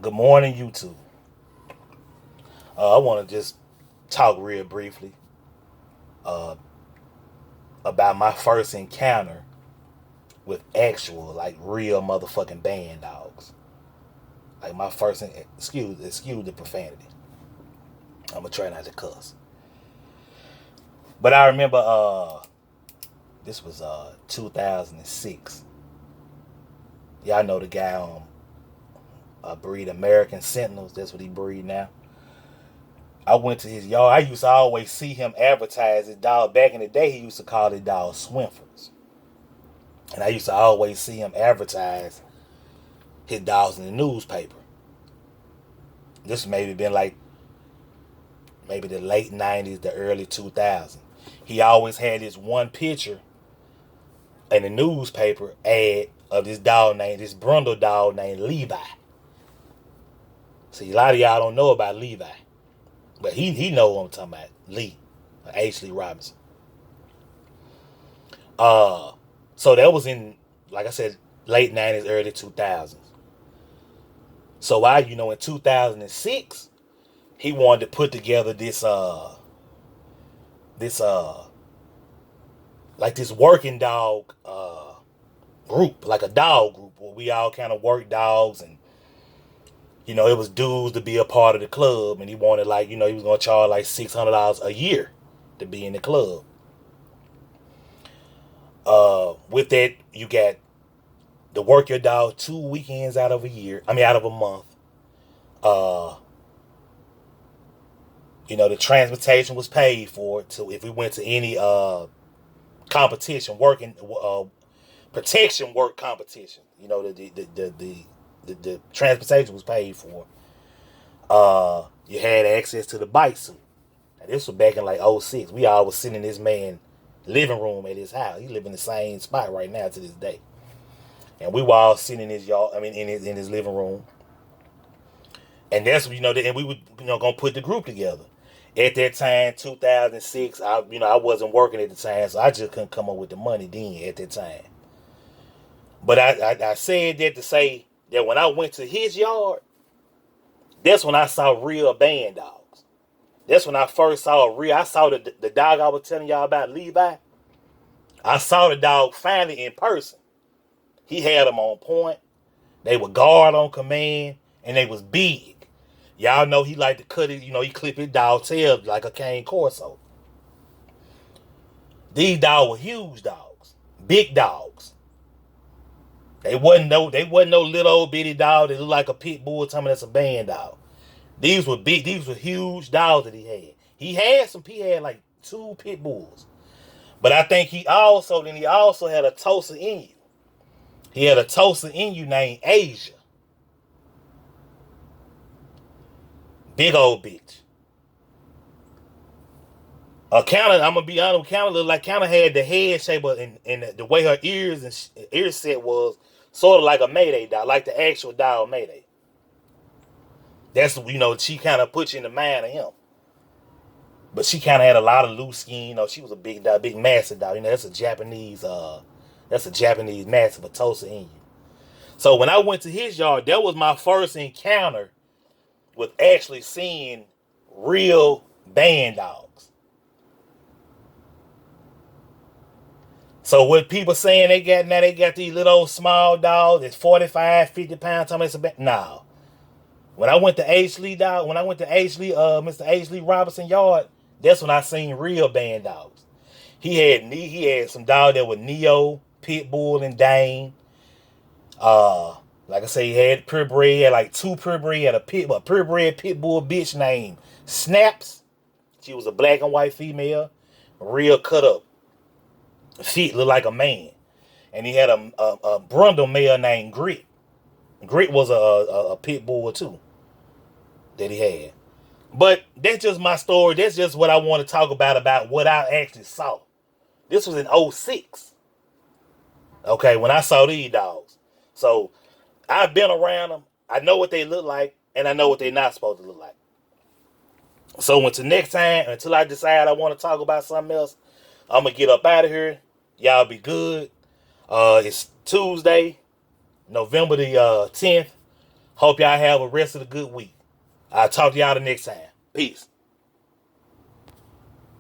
Good morning, YouTube. I want to just talk real briefly uh, about my first encounter with actual, like, real motherfucking band dogs. Like my first, excuse the profanity. I'm gonna try not to cuss. But I remember, this was 2006. Y'all know the guy on breed American Sentinels. That's what he breed now. I went to his yard. I used to always see him advertise his dog. Back in the day, he used to call his dog Swinfers. And I used to always see him advertise his dogs in the newspaper. This maybe been like maybe the late 90s, the early 2000s. He always had this one picture in the newspaper ad of this dog named, this Brundle dog named Levi. See, a lot of y'all don't know about Levi. But he know what I'm talking about. Lee. H. Lee Robinson. Uh so that was in, like I said, late 90s, early 2000s. So in 2006, he wanted to put together this like this working dog group, like a dog group where we all kind of work dogs, and it was dues to be a part of the club, and he wanted, like, he was gonna charge like $600 a year to be in the club. With that, you got to work your dog 2 weekends out of a year. I mean, out of a month. Uh, the transportation was paid for. So if we went to any competition, working protection work competition, the transportation was paid for. You had access to the bike suit. And this was back in like '06. We all was sitting in this man living room at his house. He live in the same spot right now to this day. And we were all sitting in his yard. I mean, in his living room. And that's and we were gonna put the group together. At that time, 2006, I wasn't working at the time, so I just couldn't come up with the money then at that time. But I said that to say that when I went to his yard, that's when I saw real band dogs. That's when I first saw I saw the dog I was telling y'all about, Levi. I saw the dog finally in person. He had them on point. They were guard on command, and they was big. Y'all know he liked to cut it, he clip his dog tail like a cane corso. These dogs were huge dogs. Big dogs. They wasn't no little old bitty dog that looked like a pit bull telling me that's a band dog. These were big, these were huge dogs that he had. He had like two pit bulls. But I think he also had a Tosa Inu. He had a Tosa Inu named Asia. Big old bitch. Counter, I'm gonna be honest, Counter looked like Counter had the head shape, and the way her ears and ear set was sort of like a Mayday dog, like the actual dog Mayday. That's she kind of put you in the mind of him. But she kind of had a lot of loose skin. She was a big dog, big massive dog. That's a Japanese massive, a Tosa Inu. So when I went to his yard, that was my first encounter with actually seeing real band dogs. So what people saying they got these little old small dogs that's 45, 50 pounds, talking about it's a no. When I went to Mr. H. Lee Robinson yard, that's when I seen real band dogs. He had some dogs that were Neo, Pit Bull, and Dane. Like I say, he had purebred, he had like two purebred, he had a purebred pit bull bitch named Snaps. She was a black and white female, real cut up. Feet looked like a man. And he had a Brundle male named Grit. Grit was a pit bull too that he had. But that's just my story. That's just what I want to talk about what I actually saw. This was in '06. Okay, when I saw these dogs. So I've been around them. I know what they look like, and I know what they're not supposed to look like. So until next time, until I decide I want to talk about something else, I'm gonna get up out of here. Y'all be good. It's Tuesday, November the 10th. Hope y'all have a rest of the good week. I'll talk to y'all the next time. Peace.